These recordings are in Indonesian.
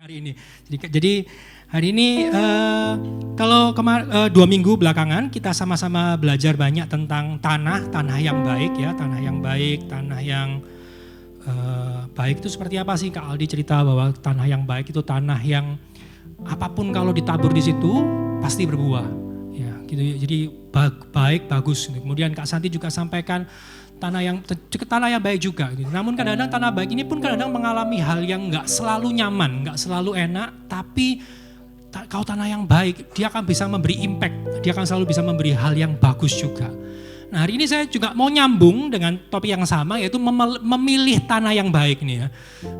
hari ini. Jadi hari ini kalau 2 minggu belakangan kita sama-sama belajar banyak tentang tanah yang baik ya, tanah yang baik, tanah yang baik itu seperti apa sih? Kak Aldi cerita bahwa tanah yang baik itu tanah yang apapun kalau ditabur di situ pasti berbuah. Ya, gitu. Jadi baik, bagus. Kemudian Kak Santi juga sampaikan tanah yang baik juga. Gitu. Namun kadang-kadang tanah baik ini pun kadang-kadang mengalami hal yang nggak selalu nyaman, nggak selalu enak. Tapi kalau tanah yang baik, dia akan bisa memberi impact. Dia akan selalu bisa memberi hal yang bagus juga. Nah hari ini saya juga mau nyambung dengan topik yang sama, yaitu memilih tanah yang baik nih ya.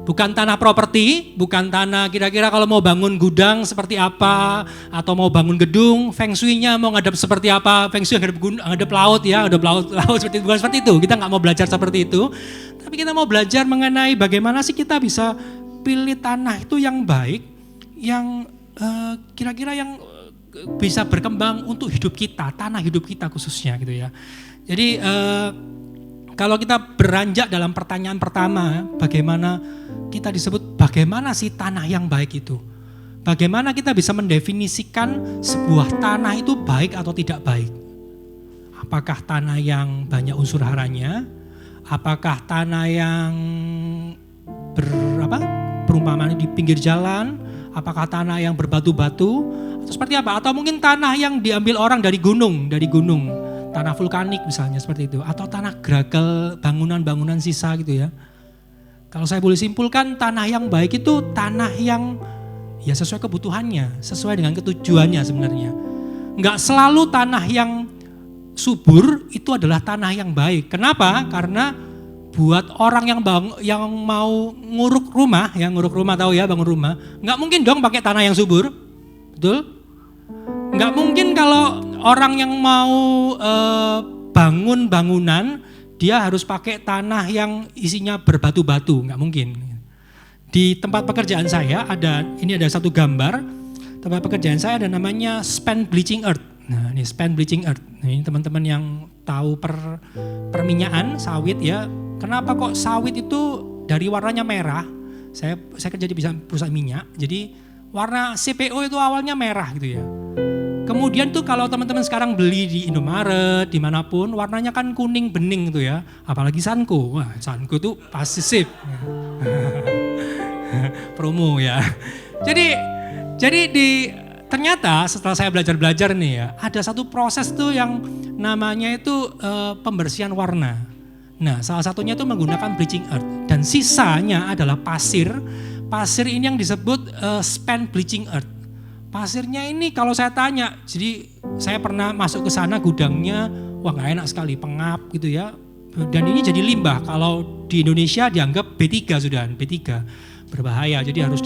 Bukan tanah properti, bukan tanah kira-kira kalau mau bangun gudang seperti apa, atau mau bangun gedung, feng shui-nya mau ngadep seperti apa, feng shui ngadep laut ya, ngadep laut seperti itu, bukan seperti itu. Kita nggak mau belajar seperti itu, tapi kita mau belajar mengenai bagaimana sih kita bisa pilih tanah itu yang baik, yang kira-kira yang bisa berkembang untuk hidup kita, tanah hidup kita khususnya gitu ya. Jadi kalau kita beranjak dalam pertanyaan pertama, bagaimana kita disebut bagaimana sih tanah yang baik itu? Bagaimana kita bisa mendefinisikan sebuah tanah itu baik atau tidak baik? Apakah tanah yang banyak unsur haranya? Apakah tanah yang perumpamaan di pinggir jalan? Apakah tanah yang berbatu-batu? Atau seperti apa? Atau mungkin tanah yang diambil orang dari gunung. Tanah vulkanik misalnya seperti itu. Atau tanah geragel, bangunan-bangunan sisa gitu ya. Kalau saya boleh simpulkan, tanah yang baik itu tanah yang ya sesuai kebutuhannya, sesuai dengan ketujuannya sebenarnya. Enggak selalu tanah yang subur itu adalah tanah yang baik. Kenapa? Karena buat orang yang mau nguruk rumah tahu ya, bangun rumah, nggak mungkin dong pakai tanah yang subur, betul? Nggak mungkin kalau orang yang mau bangun bangunan dia harus pakai tanah yang isinya berbatu-batu, nggak mungkin. Di tempat pekerjaan saya ada satu gambar tempat pekerjaan saya ada namanya spent bleaching earth. Nah ini spent bleaching earth. Nah, ini teman-teman yang tahu perminyakan sawit ya. Kenapa kok sawit itu dari warnanya merah? Saya kerja di perusahaan minyak, jadi warna CPO itu awalnya merah gitu ya. Kemudian tuh kalau teman-teman sekarang beli di Indomaret, dimanapun, warnanya kan kuning bening gitu ya. Apalagi Sanko, wah Sanko tuh pasti sip. Promo ya. Jadi ternyata setelah saya belajar nih ya, ada satu proses tuh yang namanya itu pembersihan warna. Nah salah satunya itu menggunakan bleaching earth dan sisanya adalah pasir. Pasir ini yang disebut spent bleaching earth. Pasirnya ini kalau saya tanya, jadi saya pernah masuk ke sana gudangnya, wah gak enak sekali, pengap gitu ya. Dan ini jadi limbah, kalau di Indonesia dianggap B3 sudah, B3 berbahaya jadi harus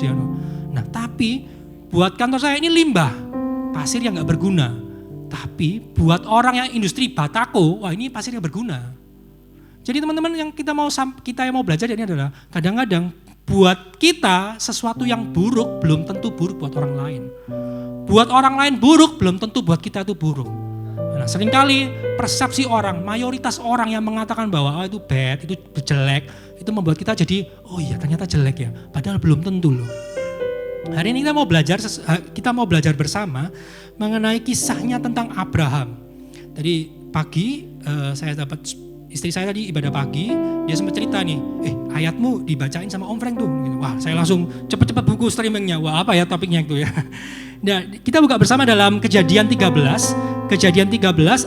Nah tapi buat kantor saya ini limbah, pasir yang gak berguna. Tapi buat orang yang industri batako, wah ini pasir yang berguna. Jadi teman-teman yang kita yang mau belajar ini adalah kadang-kadang buat kita sesuatu yang buruk belum tentu buruk buat orang lain. Buat orang lain buruk belum tentu buat kita itu buruk. Nah, seringkali persepsi orang, mayoritas orang yang mengatakan bahwa itu bad, itu jelek, itu membuat kita jadi oh iya ternyata jelek ya, padahal belum tentu loh. Hari ini kita mau belajar bersama mengenai kisahnya tentang Abraham. Tadi pagi saya dapat istri saya tadi ibadah pagi, dia sempat cerita nih, ayatmu dibacain sama Om Frank tuh. Gitu. Wah saya langsung cepet-cepet buku streamingnya, wah apa ya topiknya itu ya. Nah kita buka bersama dalam Kejadian 13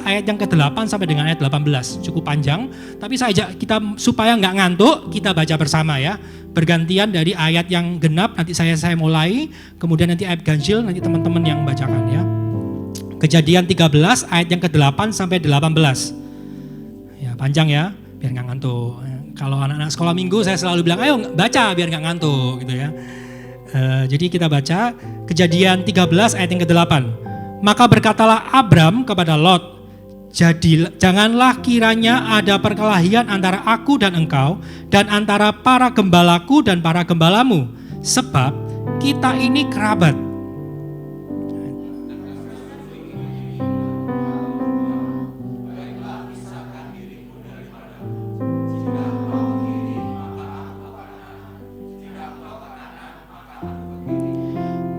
ayat yang ke-8 sampai dengan ayat 18. Cukup panjang, tapi saya ajak kita supaya nggak ngantuk, kita baca bersama ya. Bergantian dari ayat yang genap, nanti saya mulai, kemudian nanti ayat ganjil, nanti teman-teman yang bacakan ya. Kejadian 13 ayat yang ke-8 sampai 18. Panjang ya, biar nggak ngantuk. Kalau anak-anak sekolah minggu saya selalu bilang, ayo baca biar nggak ngantuk gitu ya. Jadi kita baca Kejadian 13 ayat yang ke-8. Maka berkatalah Abram kepada Lot, janganlah kiranya ada perkelahian antara aku dan engkau, dan antara para gembalaku dan para gembalamu, sebab kita ini kerabat.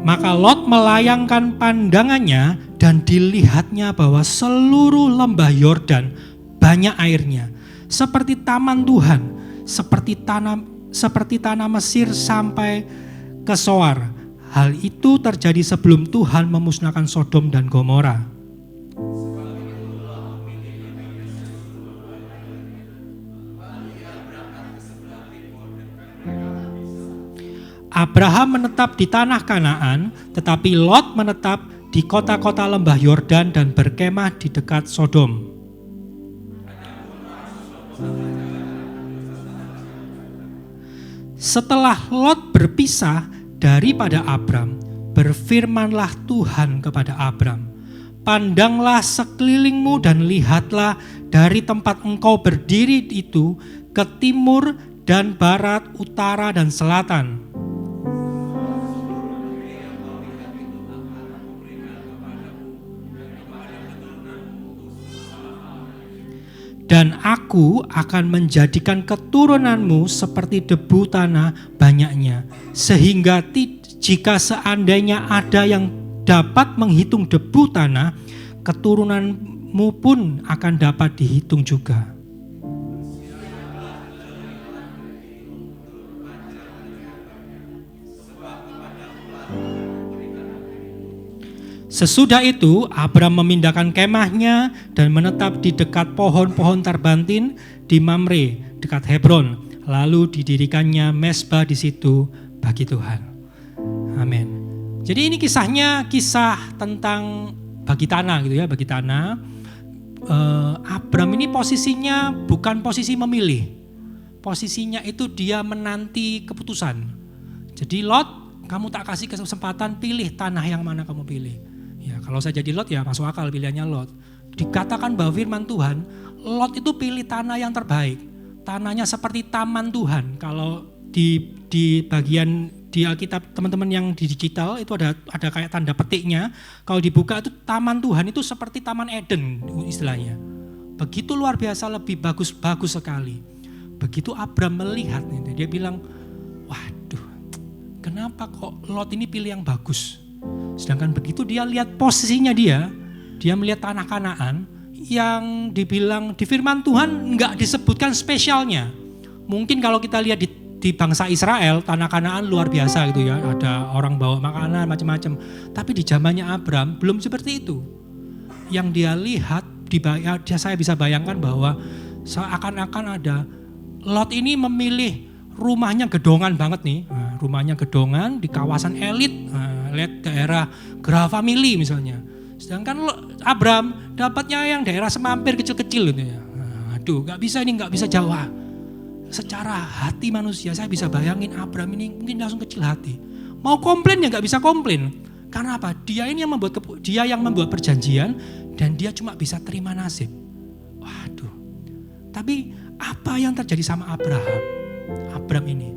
Maka Lot melayangkan pandangannya dan dilihatnya bahwa seluruh lembah Yordan banyak airnya, seperti taman Tuhan, seperti tanah Mesir sampai ke Soar. Hal itu terjadi sebelum Tuhan memusnahkan Sodom dan Gomora. Abraham menetap di tanah Kanaan, tetapi Lot menetap di kota-kota lembah Yordan dan berkemah di dekat Sodom. Setelah Lot berpisah daripada Abram, berfirmanlah Tuhan kepada Abram, "Pandanglah sekelilingmu dan lihatlah dari tempat engkau berdiri itu ke timur dan barat, utara dan selatan. Dan aku akan menjadikan keturunanmu seperti debu tanah banyaknya, sehingga jika seandainya ada yang dapat menghitung debu tanah, keturunanmu pun akan dapat dihitung juga." Sesudah itu Abram memindahkan kemahnya dan menetap di dekat pohon-pohon tarbantin di Mamre dekat Hebron. Lalu didirikannya mezbah di situ bagi Tuhan. Amin. Jadi ini kisahnya kisah tentang bagi tanah gitu ya, bagi tanah. Abram ini posisinya bukan posisi memilih. Posisinya itu dia menanti keputusan. Jadi Lot, kamu tak kasih kesempatan, pilih tanah yang mana kamu pilih. Ya, kalau saya jadi Lot ya masuk akal pilihannya Lot. Dikatakan bahwa firman Tuhan, Lot itu pilih tanah yang terbaik. Tanahnya seperti taman Tuhan. Kalau di bagian di Alkitab teman-teman yang di digital itu ada kayak tanda petiknya. Kalau dibuka itu taman Tuhan itu seperti taman Eden istilahnya. Begitu luar biasa, lebih bagus sekali. Begitu Abram melihat dia bilang, "Waduh, kenapa kok Lot ini pilih yang bagus?" Sedangkan begitu dia lihat posisinya dia melihat tanah Kanaan yang dibilang di firman Tuhan enggak disebutkan spesialnya. Mungkin kalau kita lihat di bangsa Israel, tanah Kanaan luar biasa gitu ya, ada orang bawa makanan macam-macam. Tapi di zamannya Abram belum seperti itu. Yang dia lihat, saya bisa bayangkan bahwa seakan-akan ada Lot ini memilih rumahnya gedongan banget nih. Nah, rumahnya gedongan di kawasan elit, lihat daerah Gra Family misalnya. Sedangkan Abram dapatnya yang daerah semampir kecil-kecil gitu ya. Nah, aduh, nggak bisa Jawa. Secara hati manusia saya bisa bayangin Abram ini mungkin langsung kecil hati. Mau komplain ya nggak bisa komplain. Karena apa? Dia ini yang membuat perjanjian dan dia cuma bisa terima nasib. Waduh. Tapi apa yang terjadi sama Abram ini?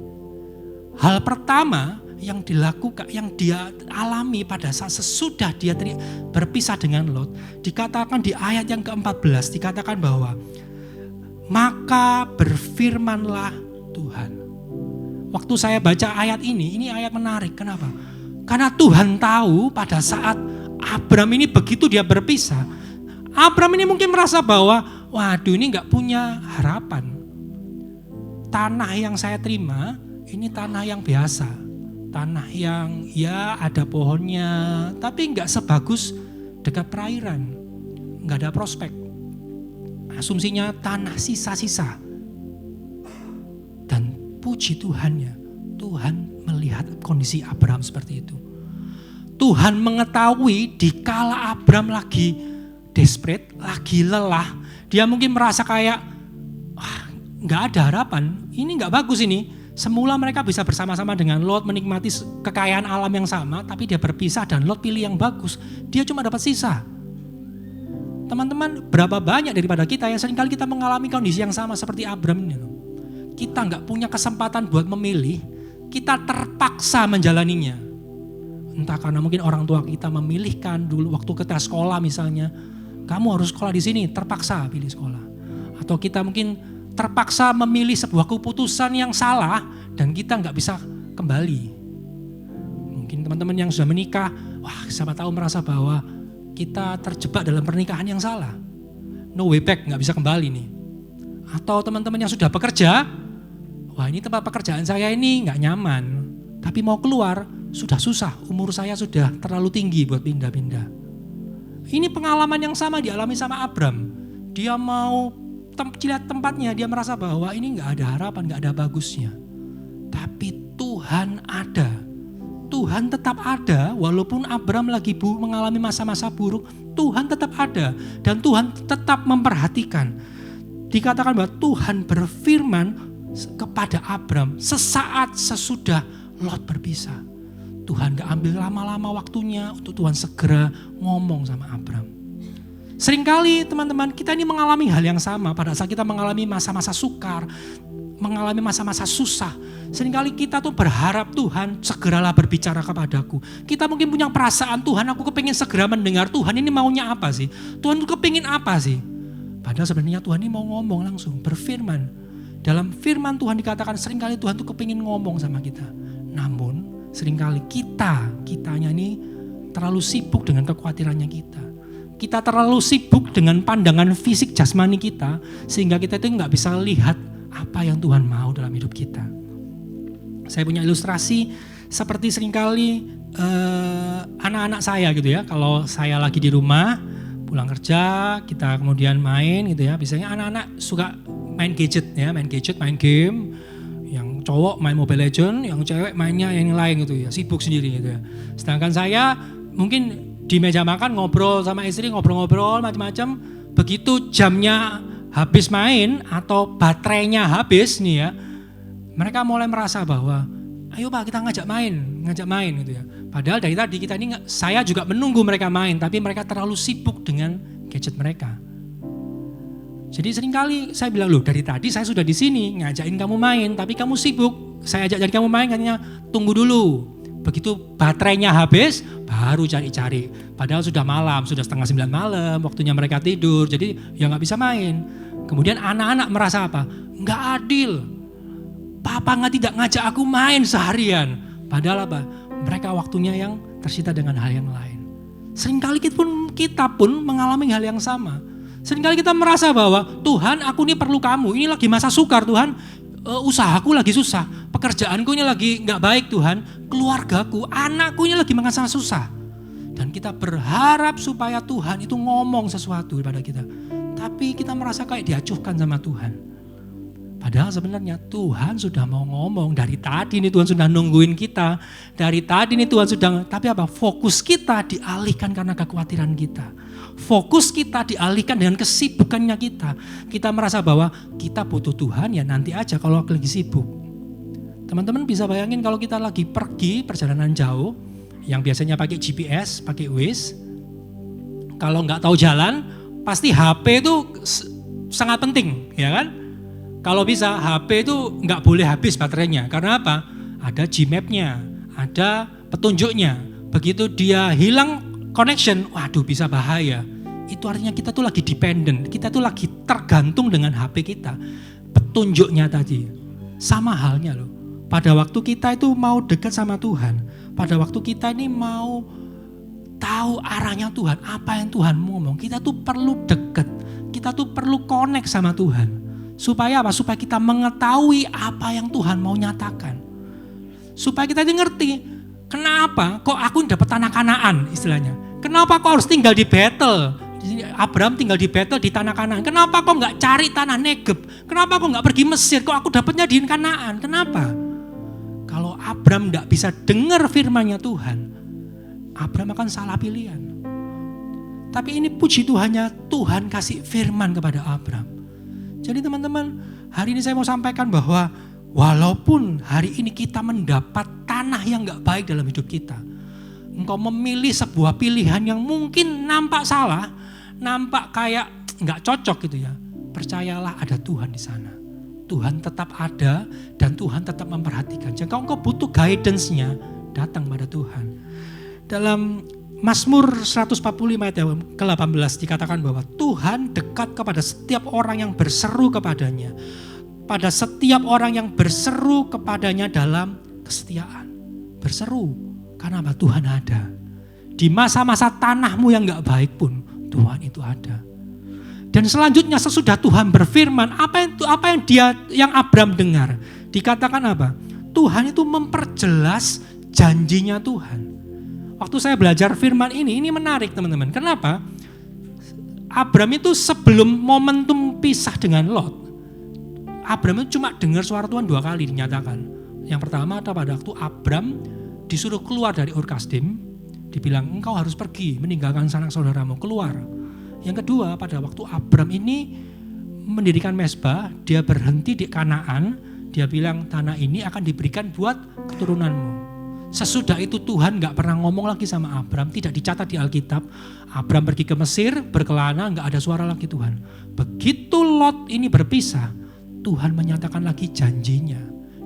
Hal pertama yang dilakukan, yang dia alami pada saat sesudah dia berpisah dengan Lot, dikatakan di ayat yang ke-14, dikatakan bahwa maka berfirmanlah Tuhan. Waktu saya baca ayat ini ayat menarik. Kenapa? Karena Tuhan tahu pada saat Abram ini begitu dia berpisah, Abram ini mungkin merasa bahwa waduh ini gak punya harapan. Tanah yang saya terima ini tanah yang biasa, tanah yang ya ada pohonnya, tapi nggak sebagus dekat perairan, nggak ada prospek. Asumsinya tanah sisa-sisa. Dan puji Tuhannya, Tuhan melihat kondisi Abram seperti itu. Tuhan mengetahui dikala Abram lagi desperate, lagi lelah, dia mungkin merasa kayak wah nggak ada harapan, ini nggak bagus ini. Semula mereka bisa bersama-sama dengan Lot menikmati kekayaan alam yang sama, tapi dia berpisah dan Lot pilih yang bagus. Dia cuma dapat sisa. Teman-teman, berapa banyak daripada kita yang seringkali kita mengalami kondisi yang sama seperti Abram ini. Kita nggak punya kesempatan buat memilih, kita terpaksa menjalaninya. Entah karena mungkin orang tua kita memilihkan dulu waktu kita sekolah misalnya, kamu harus sekolah di sini, terpaksa pilih sekolah. Atau kita mungkin terpaksa memilih sebuah keputusan yang salah dan kita nggak bisa kembali. Mungkin teman-teman yang sudah menikah, wah siapa tahu merasa bahwa kita terjebak dalam pernikahan yang salah. No way back, gak bisa kembali nih. Atau teman-teman yang sudah bekerja, wah ini tempat pekerjaan saya ini gak nyaman. Tapi mau keluar, sudah susah, umur saya sudah terlalu tinggi buat pindah-pindah. Ini pengalaman yang sama dialami sama Abram. Dia mau lihat tempatnya, dia merasa bahwa ini gak ada harapan, gak ada bagusnya. Tapi Tuhan ada. Tuhan tetap ada, walaupun Abram lagi mengalami masa-masa buruk, Tuhan tetap ada. Dan Tuhan tetap memperhatikan. Dikatakan bahwa Tuhan berfirman kepada Abram sesaat sesudah Lot berpisah. Tuhan gak ambil lama-lama waktunya untuk Tuhan segera ngomong sama Abram. Seringkali teman-teman kita ini mengalami hal yang sama pada saat kita mengalami masa-masa sukar, mengalami masa-masa susah. Seringkali kita tuh berharap Tuhan segeralah berbicara kepadaku. Kita mungkin punya perasaan Tuhan aku kepingin segera mendengar Tuhan ini maunya apa sih? Tuhan tuh kepingin apa sih? Padahal sebenarnya Tuhan ini mau ngomong langsung, berfirman. Dalam firman Tuhan dikatakan seringkali Tuhan tuh kepingin ngomong sama kita. Namun seringkali kitanya ini terlalu sibuk dengan kekhawatirannya kita. Kita terlalu sibuk dengan pandangan fisik jasmani kita sehingga kita itu nggak bisa lihat apa yang Tuhan mau dalam hidup kita. Saya punya ilustrasi seperti seringkali anak-anak saya gitu ya. Kalau saya lagi di rumah, pulang kerja, kita kemudian main gitu ya. Biasanya anak-anak suka main gadget, main game. Yang cowok main Mobile Legends, yang cewek mainnya yang lain gitu ya, sibuk sendiri gitu ya. Sedangkan saya mungkin di meja makan ngobrol sama istri, ngobrol-ngobrol macam-macam. Begitu jamnya habis main atau baterainya habis nih ya, mereka mulai merasa bahwa ayo Pak kita ngajak main gitu ya. Padahal dari tadi saya juga menunggu mereka main, tapi mereka terlalu sibuk dengan gadget mereka. Jadi seringkali saya bilang loh dari tadi saya sudah di sini ngajakin kamu main, tapi kamu sibuk. Saya ajak kamu main katanya tunggu dulu. Begitu baterainya habis baru cari-cari. Padahal sudah malam, sudah 8:30 malam, waktunya mereka tidur. Jadi ya nggak bisa main. Kemudian anak-anak merasa apa? Nggak adil. Papa tidak ngajak aku main seharian. Padahal apa? Mereka waktunya yang tersita dengan hal yang lain. Seringkali kita pun mengalami hal yang sama. Seringkali kita merasa bahwa Tuhan aku ini perlu kamu. Ini lagi masa sukar Tuhan. Usahaku lagi susah. Pekerjaanku ini lagi gak baik Tuhan. Keluargaku, anakku ini lagi masa susah. Dan kita berharap supaya Tuhan itu ngomong sesuatu kepada kita. Tapi kita merasa kayak diacuhkan sama Tuhan. Padahal sebenarnya Tuhan sudah mau ngomong. Dari tadi ini Tuhan sudah nungguin kita. Dari tadi ini Tuhan sudah, tapi apa? Fokus kita dialihkan karena kekhawatiran kita. Fokus kita dialihkan dengan kesibukannya kita. Kita merasa bahwa kita butuh Tuhan ya nanti aja kalau lagi sibuk. Teman-teman bisa bayangin kalau kita lagi pergi perjalanan jauh. Yang biasanya pakai GPS, pakai Waze. Kalau nggak tahu jalan, pasti HP itu sangat penting, ya kan? Kalau bisa HP itu nggak boleh habis baterainya. Karena apa? Ada Gmap-nya, ada petunjuknya. Begitu dia hilang connection, waduh bisa bahaya. Itu artinya kita tuh lagi dependent, kita tuh lagi tergantung dengan HP kita. Petunjuknya tadi. Sama halnya loh. Pada waktu kita itu mau dekat sama Tuhan, pada waktu kita ini mau tahu arahnya Tuhan, apa yang Tuhan mau ngomong, kita tuh perlu dekat, kita tuh perlu connect sama Tuhan. Supaya apa? Supaya kita mengetahui apa yang Tuhan mau nyatakan. Supaya kita ngerti, kenapa kok aku dapat tanah Kanaan istilahnya. Kenapa kok harus tinggal di Betel? Abraham tinggal di Betel di tanah Kanaan. Kenapa kok gak cari tanah Negeb? Kenapa kok gak pergi Mesir? Kok aku dapatnya di Kanaan? Kenapa? Kalau Abraham gak bisa dengar firman-Nya Tuhan, Abraham akan salah pilihan. Tapi ini puji Tuhannya, Tuhan kasih firman kepada Abraham. Jadi teman-teman, hari ini saya mau sampaikan bahwa walaupun hari ini kita mendapat tanah yang gak baik dalam hidup kita, engkau memilih sebuah pilihan yang mungkin nampak salah, nampak kayak gak cocok gitu ya. Percayalah ada Tuhan di sana. Tuhan tetap ada dan Tuhan tetap memperhatikan. Jika engkau butuh guidance-nya, datang pada Tuhan. Dalam Mazmur 145 ayat ke-18 dikatakan bahwa Tuhan dekat kepada setiap orang yang berseru kepadanya. Pada setiap orang yang berseru kepadanya dalam kesetiaan. Berseru. Karena apa? Tuhan ada. Di masa-masa tanahmu yang gak baik pun, Tuhan itu ada. Dan selanjutnya sesudah Tuhan berfirman, apa yang Abram dengar? Dikatakan apa? Tuhan itu memperjelas janjinya Tuhan. Waktu saya belajar firman ini menarik teman-teman. Kenapa? Abram itu sebelum momentum pisah dengan Lot, Abram itu cuma dengar suara Tuhan 2 kali dinyatakan. Yang pertama adalah pada waktu Abram disuruh keluar dari Ur Kasdim, dibilang engkau harus pergi meninggalkan sanak saudaramu, keluar. Yang kedua pada waktu Abram ini mendirikan mezbah, dia berhenti di Kanaan, dia bilang tanah ini akan diberikan buat keturunanmu. Sesudah itu Tuhan gak pernah ngomong lagi sama Abram, tidak dicatat di Alkitab. Abram pergi ke Mesir, berkelana, gak ada suara lagi Tuhan. Begitu Lot ini berpisah, Tuhan menyatakan lagi janjinya.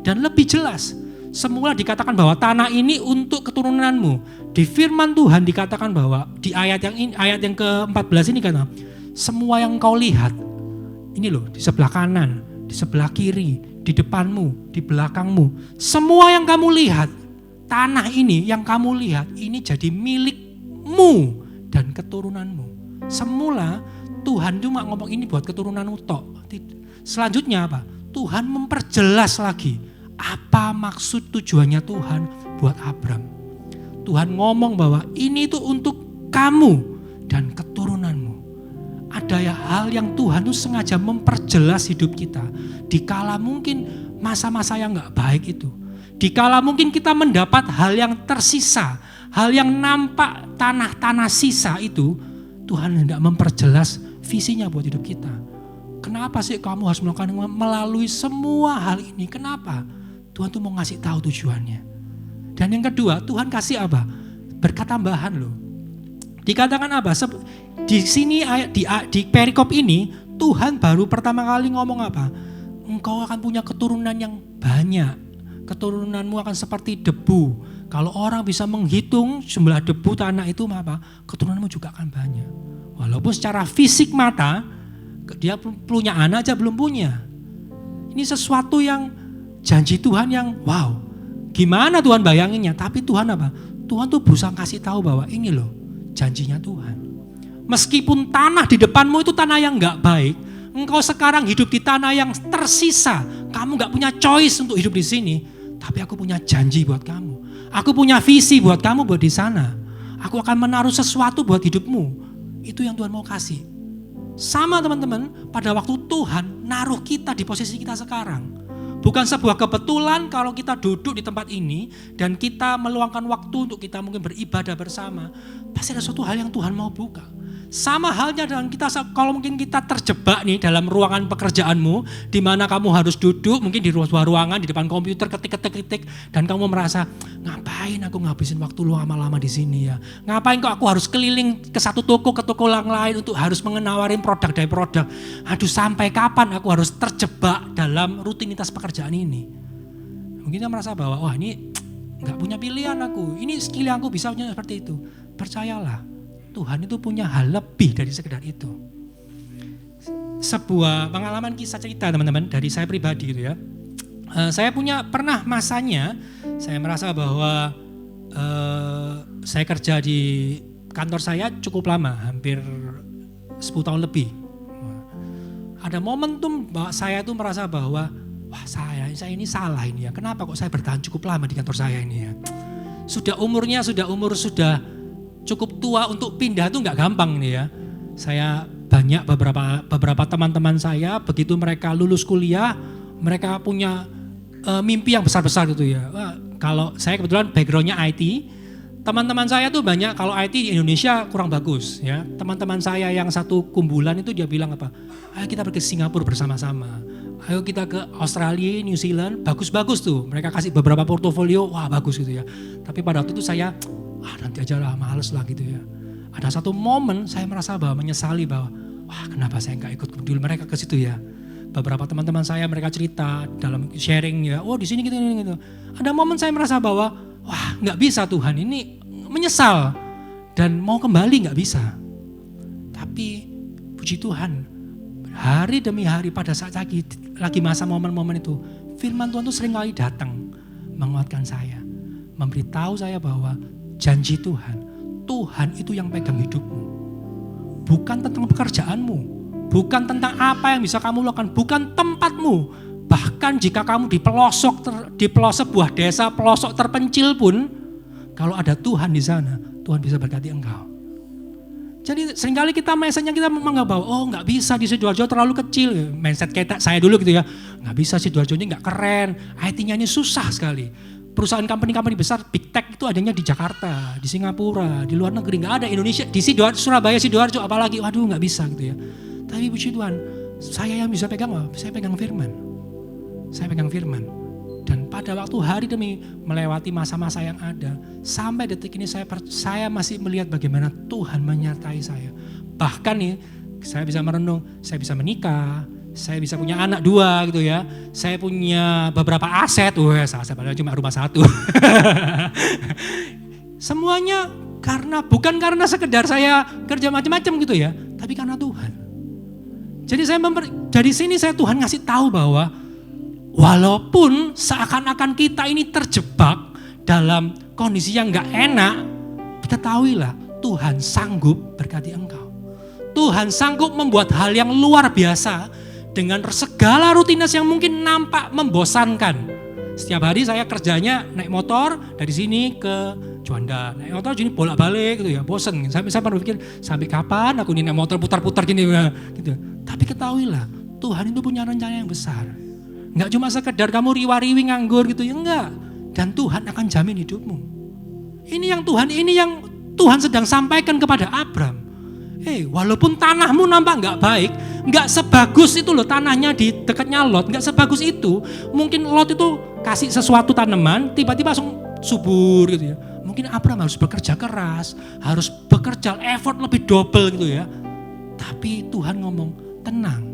Dan lebih jelas, semula dikatakan bahwa tanah ini untuk keturunanmu. Di firman Tuhan dikatakan bahwa di ayat yang ke-14 ini kata, semua yang kau lihat, ini loh di sebelah kanan, di sebelah kiri, di depanmu, di belakangmu, semua yang kamu lihat, tanah ini yang kamu lihat, ini jadi milikmu dan keturunanmu. Semula Tuhan cuma ngomong ini buat keturunanmu tok. Selanjutnya apa? Tuhan memperjelas lagi apa maksud tujuannya Tuhan buat Abram. Tuhan ngomong bahwa ini itu untuk kamu dan keturunanmu. Ada hal yang Tuhan tuh sengaja memperjelas hidup kita. Dikala mungkin masa-masa yang gak baik itu. Dikala mungkin kita mendapat hal yang tersisa, hal yang nampak tanah-tanah sisa itu, Tuhan hendak memperjelas visinya buat hidup kita. Kenapa sih kamu harus melakukan melalui semua hal ini? Kenapa? Tuhan tuh mau ngasih tahu tujuannya. Dan yang kedua, Tuhan kasih apa? Berkat tambahan loh. Dikatakan apa? Di sini di perikop ini Tuhan baru pertama kali ngomong apa? Engkau akan punya keturunan yang banyak. Keturunanmu akan seperti debu. Kalau orang bisa menghitung jumlah debu tanah itu apa? Keturunanmu juga akan banyak. Walaupun secara fisik mata dia punya anak aja belum punya. Ini sesuatu yang janji Tuhan yang wow. Gimana Tuhan bayanginnya? Tapi Tuhan apa? Tuhan tuh berusaha kasih tahu bahwa ini loh janjinya Tuhan. Meskipun tanah di depanmu itu tanah yang gak baik, engkau sekarang hidup di tanah yang tersisa. Kamu gak punya choice untuk hidup di sini. Tapi aku punya janji buat kamu. Aku punya visi buat kamu buat di sana. Aku akan menaruh sesuatu buat hidupmu. Itu yang Tuhan mau kasih. Sama teman-teman, pada waktu Tuhan naruh kita di posisi kita sekarang. Bukan sebuah kebetulan kalau kita duduk di tempat ini dan kita meluangkan waktu untuk kita mungkin beribadah bersama. Pasti ada suatu hal yang Tuhan mau buka. Sama halnya dengan kita, kalau mungkin kita terjebak nih dalam ruangan pekerjaanmu, di mana kamu harus duduk mungkin di sebuah ruangan di depan komputer ketik, dan kamu merasa ngapain aku ngabisin waktu lama-lama di sini ya? Ngapain kok aku harus keliling ke satu toko ke toko yang lain untuk harus menawarin produk demi produk? Aduh, sampai kapan aku harus terjebak dalam rutinitas pekerjaan ini? Mungkin kita merasa bahwa wah ini nggak punya pilihan aku, ini skill yang aku bisa punya seperti itu. Percayalah. Tuhan itu punya hal lebih dari sekedar itu. Sebuah pengalaman kisah cerita teman-teman dari saya pribadi gitu ya. Saya pernah masanya saya merasa bahwa saya kerja di kantor saya cukup lama, hampir 10 tahun lebih. Ada momentum bahwa saya itu merasa bahwa wah saya ini salah ini ya. Kenapa kok saya bertahan cukup lama di kantor saya ini ya. Sudah cukup tua untuk pindah itu nggak gampang nih ya. Saya banyak beberapa teman-teman saya begitu mereka lulus kuliah, mereka punya mimpi yang besar-besar gitu ya. Wah, kalau saya kebetulan backgroundnya IT, teman-teman saya tuh banyak kalau IT di Indonesia kurang bagus ya. Teman-teman saya yang satu kumpulan itu dia bilang apa? Ayo kita pergi ke Singapura bersama-sama. Ayo kita ke Australia, New Zealand, bagus-bagus tuh. Mereka kasih beberapa portofolio, wah bagus gitu ya. Tapi pada waktu itu saya nanti aja lah, males lah gitu ya. Ada satu momen saya merasa bahwa menyesali bahwa wah kenapa saya nggak ikut dulu mereka ke situ ya. Beberapa teman-teman saya mereka cerita dalam sharing ya, oh di sini gitu. Ada momen saya merasa bahwa wah nggak bisa Tuhan, ini menyesal dan mau kembali nggak bisa. Tapi puji Tuhan, hari demi hari pada saat lagi masa momen-momen itu, firman Tuhan tuh sering kali datang menguatkan saya. memberitahu saya bahwa janji Tuhan, Tuhan itu yang pegang hidupmu. Bukan tentang pekerjaanmu, bukan tentang apa yang bisa kamu lakukan, bukan tempatmu. Bahkan jika kamu di pelosok sebuah desa, pelosok terpencil pun, kalau ada Tuhan di sana, Tuhan bisa berkati engkau. Jadi seringkali kita mindsetnya kita menganggap bahwa oh nggak bisa di Sidoarjo terlalu kecil. Mindset kayak saya dulu gitu ya, nggak bisa Sidoarjo ini nggak keren, IT-nya ini susah sekali. Perusahaan company besar, big tech itu adanya di Jakarta, di Singapura, di luar negeri, nggak ada. Indonesia, di Surabaya, Sidoarjo apalagi, waduh nggak bisa gitu ya. Tapi puji Tuhan, saya yang bisa pegang apa? Saya pegang firman. Saya pegang firman. Dan pada waktu hari demi melewati masa-masa yang ada, sampai detik ini saya masih melihat bagaimana Tuhan menyertai saya. Bahkan nih, saya bisa merenung, saya bisa menikah, saya bisa punya anak 2 gitu ya. Saya punya beberapa aset, aset padahal cuma rumah 1. Semuanya bukan karena sekedar saya kerja macam-macam gitu ya, tapi karena Tuhan. Jadi dari sini Tuhan ngasih tahu bahwa walaupun seakan-akan kita ini terjebak dalam kondisi yang gak enak, kita tahuilah Tuhan sanggup berkati engkau. Tuhan sanggup membuat hal yang luar biasa dengan segala rutinitas yang mungkin nampak membosankan. Setiap hari saya kerjanya naik motor dari sini ke Juanda, naik motor gini bolak-balik gitu ya, bosan. Saya berpikir sampai kapan aku ini naik motor putar-putar gini gitu. Tapi ketahuilah Tuhan itu punya rencana yang besar. Enggak cuma sekedar kamu riwa-riwi nganggur gitu ya, enggak. Dan Tuhan akan jamin hidupmu. Ini yang Tuhan sedang sampaikan kepada Abram. Walaupun tanahmu nampak enggak baik, enggak sebagus itu loh tanahnya di dekatnya Lot, enggak sebagus itu. Mungkin Lot itu kasih sesuatu tanaman, tiba-tiba langsung subur gitu ya. Mungkin Abram harus bekerja keras, harus bekerja effort lebih double gitu ya. Tapi Tuhan ngomong, tenang.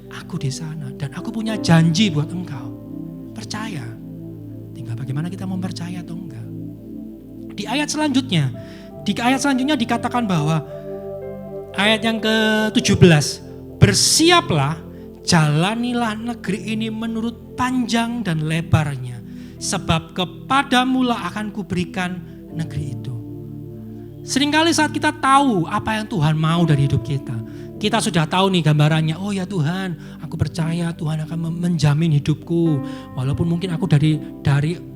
Aku di sana dan aku punya janji buat engkau. Percaya. Tinggal bagaimana kita mau percaya atau enggak. Di ayat selanjutnya dikatakan bahwa ayat yang ke-17, bersiaplah, jalanilah negeri ini menurut panjang dan lebarnya, sebab kepadamulah akan kuberikan negeri itu. Seringkali saat kita tahu apa yang Tuhan mau dari hidup kita sudah tahu nih gambarannya, oh ya Tuhan, aku percaya Tuhan akan menjamin hidupku. Walaupun mungkin aku dari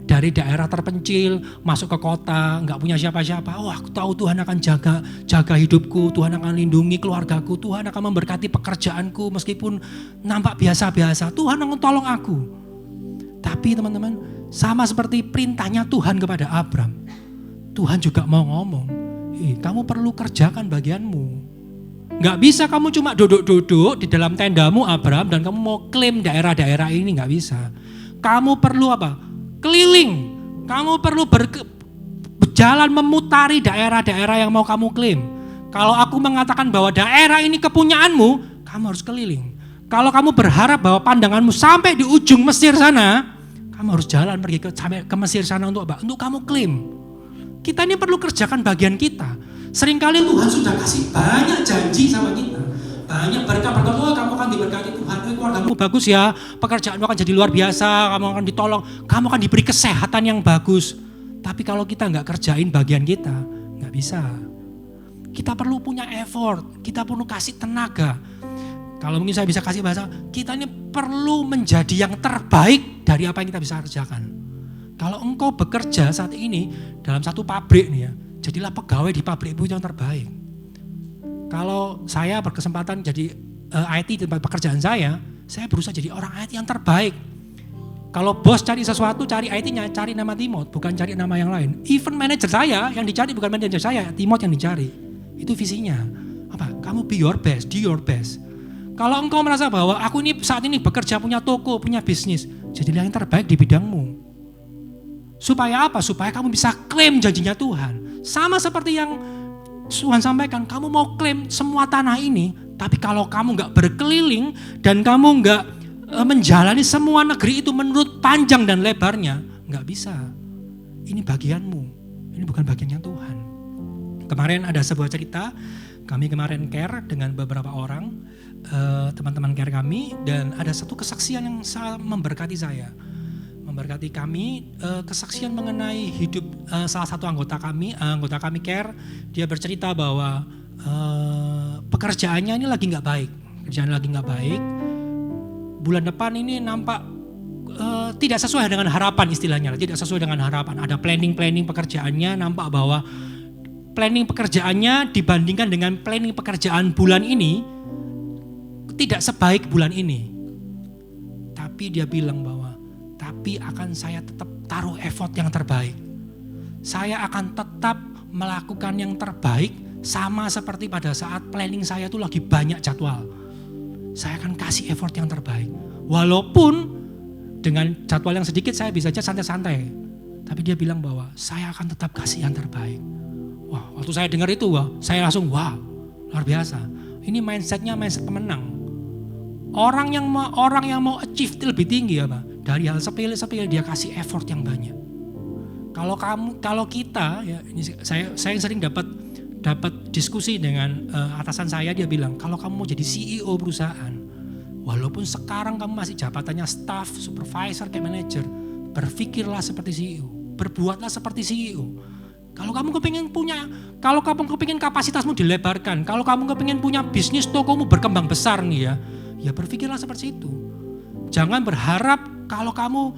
daerah terpencil, masuk ke kota, gak punya siapa-siapa. Oh aku tahu Tuhan akan jaga hidupku, Tuhan akan lindungi keluargaku, Tuhan akan memberkati pekerjaanku meskipun nampak biasa-biasa. Tuhan akan tolong aku. Tapi teman-teman, sama seperti perintahnya Tuhan kepada Abram, Tuhan juga mau ngomong, kamu perlu kerjakan bagianmu. Gak bisa kamu cuma duduk-duduk di dalam tendamu Abram dan kamu mau klaim daerah-daerah ini, gak bisa. Kamu perlu apa? Keliling. Kamu perlu berjalan memutari daerah-daerah yang mau kamu klaim. Kalau aku mengatakan bahwa daerah ini kepunyaanmu, kamu harus keliling. Kalau kamu berharap bahwa pandanganmu sampai di ujung Mesir sana, kamu harus jalan pergi sampai ke Mesir sana untuk apa? Untuk kamu klaim. Kita ini perlu kerjakan bagian kita. Seringkali Tuhan sudah kasih banyak janji sama kita. Banyak berkat-berkat, oh kamu akan diberkati Tuhan, keluargamu bagus ya, pekerjaanmu akan jadi luar biasa, kamu akan ditolong, kamu akan diberi kesehatan yang bagus. Tapi kalau kita gak kerjain bagian kita, gak bisa. Kita perlu punya effort, kita perlu kasih tenaga. Kalau mungkin saya bisa kasih bahasa, kita ini perlu menjadi yang terbaik dari apa yang kita bisa kerjakan. Kalau engkau bekerja saat ini dalam satu pabrik nih ya, jadilah pegawai di pabrik itu yang terbaik. Kalau saya berkesempatan jadi IT di tempat pekerjaan saya berusaha jadi orang IT yang terbaik. Kalau bos cari sesuatu, cari IT-nya, cari nama Timot, bukan cari nama yang lain. Even manajer saya yang dicari bukan manajer saya, Timot yang dicari. Itu visinya. Apa? Kamu be your best, do your best. Kalau engkau merasa bahwa aku ini saat ini bekerja, punya toko, punya bisnis, jadilah yang terbaik di bidangmu. Supaya apa? Supaya kamu bisa klaim janjinya Tuhan. Sama seperti yang Tuhan sampaikan, kamu mau klaim semua tanah ini, tapi kalau kamu gak berkeliling dan kamu gak menjalani semua negeri itu menurut panjang dan lebarnya, gak bisa. Ini bagianmu, ini bukan bagiannya Tuhan. Kemarin ada sebuah cerita, kami kemarin care dengan beberapa orang, teman-teman care kami, dan ada satu kesaksian yang sangat memberkati saya. memberkati kami. Kesaksian mengenai hidup salah satu anggota kami Care, dia bercerita bahwa pekerjaannya ini lagi nggak baik. Bulan depan ini nampak tidak sesuai dengan harapan istilahnya, tidak sesuai dengan harapan. Ada planning pekerjaannya, nampak bahwa planning pekerjaannya dibandingkan dengan planning pekerjaan bulan ini tidak sebaik bulan ini. Tapi dia bilang bahwa tapi akan saya tetap taruh effort yang terbaik. Saya akan tetap melakukan yang terbaik sama seperti pada saat planning saya itu lagi banyak jadwal. Saya akan kasih effort yang terbaik. Walaupun dengan jadwal yang sedikit saya bisa aja santai-santai. Tapi dia bilang bahwa saya akan tetap kasih yang terbaik. Wah, waktu saya dengar itu, saya langsung luar biasa. Ini mindsetnya mindset pemenang. Orang yang mau achieve lebih tinggi dari hal sepele-sepele dia kasih effort yang banyak. Kalau kita ya, ini saya sering dapat diskusi dengan atasan saya, dia bilang kalau kamu mau jadi CEO perusahaan, walaupun sekarang kamu masih jabatannya staff, supervisor, kayak manager, berpikirlah seperti CEO, berbuatlah seperti CEO. Kalau kamu kepingin kapasitasmu dilebarkan, kalau kamu kepingin punya bisnis tokomu berkembang besar nih ya berpikirlah seperti itu. Jangan berharap kalau kamu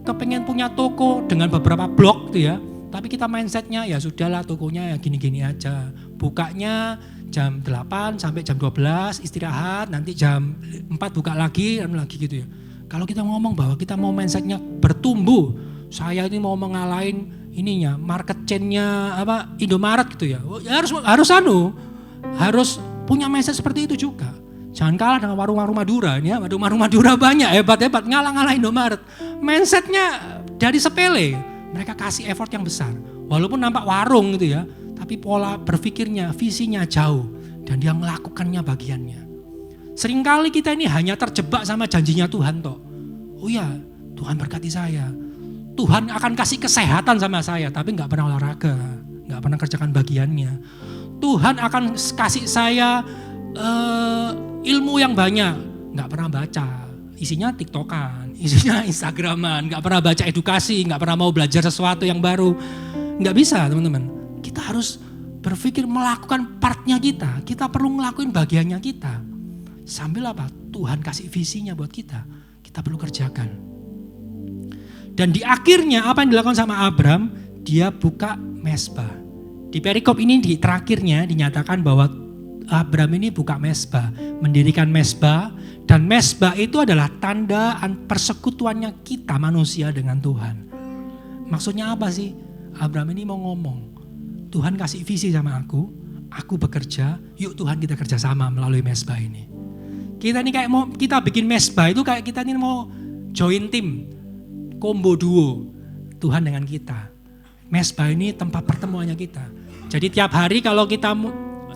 kepingin punya toko dengan beberapa blok tuh ya, tapi kita mindsetnya ya sudahlah tokonya ya gini-gini aja. Bukanya jam 8 sampai jam 12, istirahat, nanti jam 4 buka lagi gitu ya. Kalau kita ngomong bahwa kita mau mindsetnya bertumbuh, saya ini mau mengalahin market chain-nya Indomaret gitu ya. Harus punya mindset seperti itu juga. Jangan kalah dengan warung-warung Madura ya. Warung Madura banyak hebat-hebat ngalah-ngalahin Indomaret. Mindsetnya dari sepele, mereka kasih effort yang besar. Walaupun nampak warung gitu ya, tapi pola berpikirnya, visinya jauh dan dia melakukannya bagiannya. Seringkali kita ini hanya terjebak sama janjinya Tuhan toh. Oh ya, Tuhan berkati saya. Tuhan akan kasih kesehatan sama saya, tapi nggak pernah olahraga, nggak pernah kerjakan bagiannya. Tuhan akan kasih saya ilmu yang banyak, nggak pernah baca, isinya TikTokan, isinya Instagraman, nggak pernah baca edukasi, nggak pernah mau belajar sesuatu yang baru, nggak bisa teman-teman. Kita harus berpikir melakukan partnya kita perlu ngelakuin bagiannya kita. Sambil Tuhan kasih visinya buat kita perlu kerjakan. Dan di akhirnya apa yang dilakukan sama Abram, dia buka mezbah. Di perikop ini di terakhirnya dinyatakan bahwa Abram ini buka mezbah, mendirikan mezbah, dan mezbah itu adalah tanda persekutuannya kita manusia dengan Tuhan. Maksudnya apa sih? Abram ini mau ngomong, Tuhan kasih visi sama aku bekerja, yuk Tuhan kita kerjasama melalui mezbah ini. Kita ini kayak mau kita bikin mezbah itu kayak kita ini mau join tim, combo duo Tuhan dengan kita. Mezbah ini tempat pertemuannya kita. Jadi tiap hari kalau kita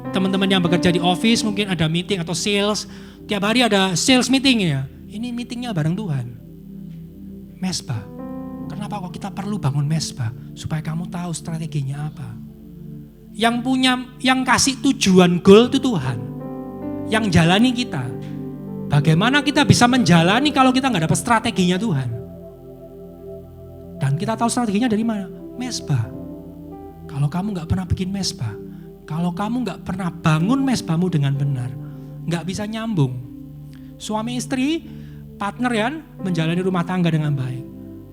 teman-teman yang bekerja di office mungkin ada meeting atau sales, tiap hari ada sales meeting ya. Ini meetingnya bareng Tuhan. Mezbah. Kenapa kok kita perlu bangun mezbah? Supaya kamu tahu strateginya apa. Yang kasih tujuan goal itu Tuhan. Yang jalani kita. Bagaimana kita bisa menjalani kalau kita nggak dapat strateginya Tuhan? Dan kita tahu strateginya dari mana? Mezbah. Kalau kamu nggak pernah bikin mezbah, kalau kamu nggak pernah bangun mezbahmu dengan benar, nggak bisa nyambung. Suami istri, partner ya, menjalani rumah tangga dengan baik.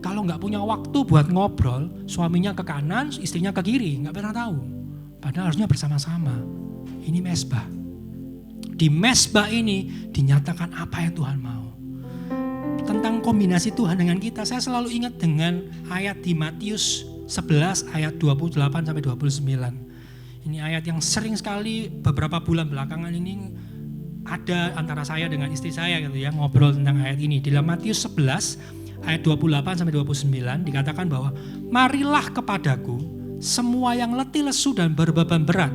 Kalau nggak punya waktu buat ngobrol, suaminya ke kanan, istrinya ke kiri, nggak pernah tahu. Padahal harusnya bersama-sama. Ini mezbah. Di mezbah ini dinyatakan apa yang Tuhan mau. Tentang kombinasi Tuhan dengan kita, saya selalu ingat dengan ayat di Matius 11 ayat 28 sampai 29. Ini ayat yang sering sekali beberapa bulan belakangan ini ada antara saya dengan istri saya gitu ya, ngobrol tentang ayat ini. Di dalam Matius 11 ayat 28 sampai 29 dikatakan bahwa marilah kepadaku semua yang letih lesu dan berbeban berat,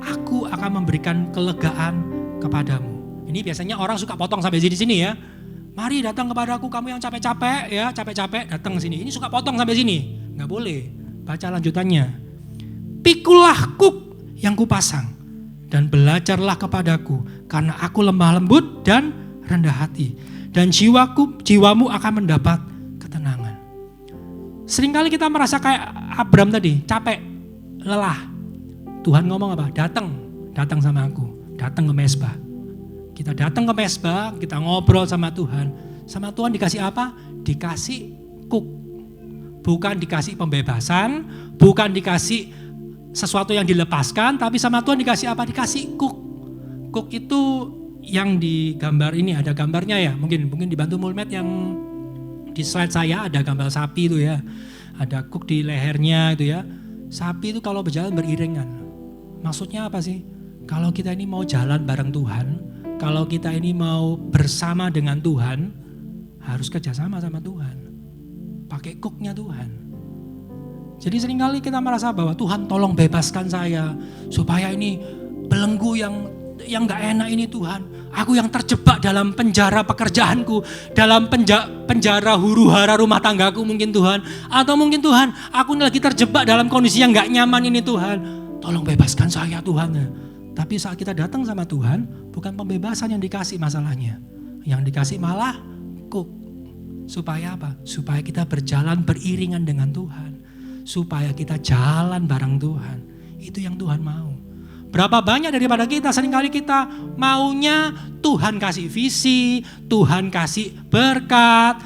aku akan memberikan kelegaan kepadamu. Ini biasanya orang suka potong sampai sini ya. Mari datang kepadaku kamu yang capek-capek ya, capek-capek datang sini. Ini suka potong sampai sini. Enggak boleh. Baca lanjutannya. Pikulah kuk yang kupasang dan belajarlah kepadaku karena aku lemah lembut dan rendah hati dan jiwamu akan mendapat ketenangan. Seringkali kita merasa kayak Abram tadi, capek, lelah. Tuhan ngomong apa? Datang sama aku, datang ke Mesbah. Kita datang ke Mesbah, kita ngobrol sama Tuhan. Sama Tuhan dikasih apa? Dikasih kuk. Bukan dikasih pembebasan, bukan dikasih sesuatu yang dilepaskan, tapi sama Tuhan dikasih apa? Dikasih kuk. Kuk itu yang di gambar ini, ada gambarnya ya, mungkin dibantu Mulmet yang di slide saya ada gambar sapi itu ya. Ada kuk di lehernya itu ya. Sapi itu kalau berjalan beriringan. Maksudnya apa sih? Kalau kita ini mau jalan bareng Tuhan, kalau kita ini mau bersama dengan Tuhan, harus kerjasama sama Tuhan. Pakai kuknya Tuhan. Jadi seringkali kita merasa bahwa Tuhan tolong bebaskan saya, supaya ini belenggu yang gak enak ini Tuhan. Aku yang terjebak dalam penjara pekerjaanku, dalam penjara huru hara rumah tanggaku mungkin Tuhan. Atau mungkin Tuhan, aku lagi terjebak dalam kondisi yang gak nyaman ini Tuhan. Tolong bebaskan saya Tuhan. Tapi saat kita datang sama Tuhan, bukan pembebasan yang dikasih masalahnya. Yang dikasih malah kuk. Supaya apa? Supaya kita berjalan beriringan dengan Tuhan. Supaya kita jalan bareng Tuhan. Itu yang Tuhan mau. Berapa banyak daripada kita, seringkali kita maunya Tuhan kasih visi, Tuhan kasih berkat.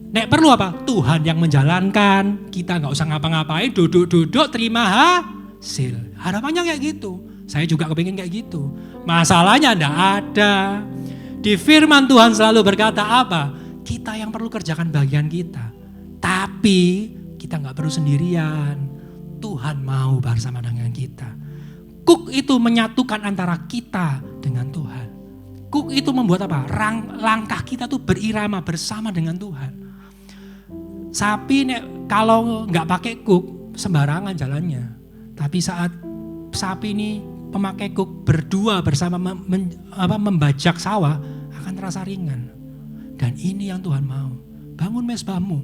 Nek perlu apa? Tuhan yang menjalankan, kita gak usah ngapa-ngapain, duduk-duduk terima hasil. Harapannya kayak gitu. Saya juga kepingin kayak gitu. Masalahnya enggak ada. Di firman Tuhan selalu berkata apa? Kita yang perlu kerjakan bagian kita. Tapi kita gak perlu sendirian. Tuhan mau bersama dengan kita. Kuk itu menyatukan antara kita dengan Tuhan. Kuk itu membuat apa? Langkah kita tuh berirama bersama dengan Tuhan. Sapi kalau nggak pakai kuk sembarangan jalannya. Tapi saat sapi ini pemakai kuk berdua bersama membajak sawah akan terasa ringan. Dan ini yang Tuhan mau. Bangun mesbahmu.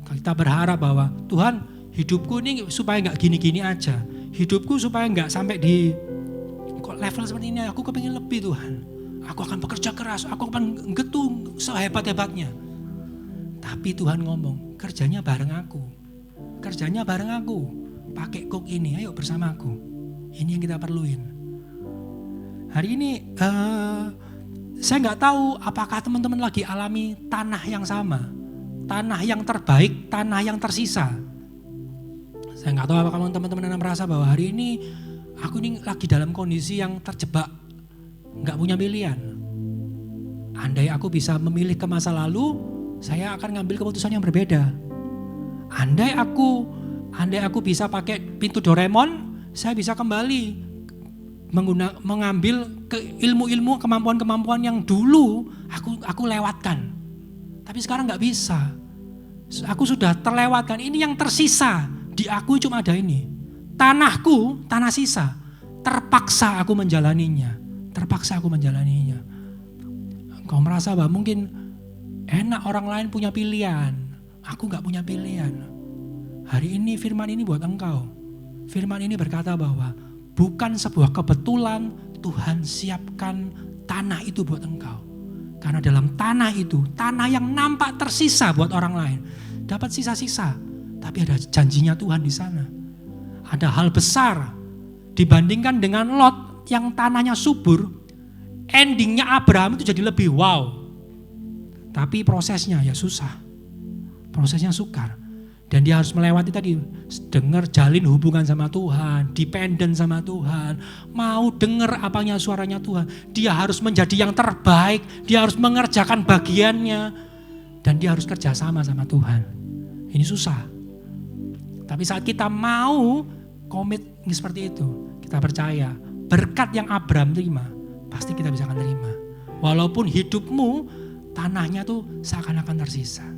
Kita berharap bahwa Tuhan, hidupku ini supaya nggak gini-gini aja. Hidupku supaya nggak sampai di level seperti ini. Aku kepingin lebih Tuhan. Aku akan bekerja keras. Aku akan getung sehebat-hebatnya. Tapi Tuhan ngomong, kerjanya bareng aku. Kerjanya bareng aku. Pakai kuk ini, ayo bersamaku. Ini yang kita perluin. Hari ini saya nggak tahu apakah teman-teman lagi alami tanah yang sama. Tanah yang terbaik, tanah yang tersisa. Saya nggak tahu apakah teman-teman merasa bahwa hari ini aku ini lagi dalam kondisi yang terjebak, nggak punya pilihan. Andai aku bisa memilih ke masa lalu, saya akan ngambil keputusan yang berbeda. Andai aku bisa pakai pintu Doraemon, saya bisa kembali mengambil ke ilmu-ilmu, kemampuan-kemampuan yang dulu aku lewatkan. Tapi sekarang nggak bisa. Aku sudah terlewatkan. Ini yang tersisa. Di aku cuma ada ini. Tanahku, tanah sisa. Terpaksa aku menjalaninya. Kau merasa bahwa mungkin enak orang lain punya pilihan. Aku gak punya pilihan. Hari ini firman ini buat engkau. Firman ini berkata bahwa bukan sebuah kebetulan Tuhan siapkan tanah itu buat engkau. Karena dalam tanah itu, tanah yang nampak tersisa buat orang lain. Dapat sisa-sisa. Tapi ada janjinya Tuhan di sana. Ada hal besar dibandingkan dengan Lot yang tanahnya subur. Endingnya Abraham itu jadi lebih wow. Tapi prosesnya ya susah. Prosesnya sukar. Dan dia harus melewati tadi. Dengar, jalin hubungan sama Tuhan. Dependen sama Tuhan. Mau dengar apanya suaranya Tuhan. Dia harus menjadi yang terbaik. Dia harus mengerjakan bagiannya. Dan dia harus kerjasama sama Tuhan. Ini susah. Tapi saat kita mau komit seperti itu, kita percaya berkat yang Abraham terima, pasti kita bisa akan terima. Walaupun hidupmu, tanahnya tuh seakan-akan tersisa.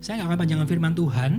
Saya gak akan panjangkan firman Tuhan,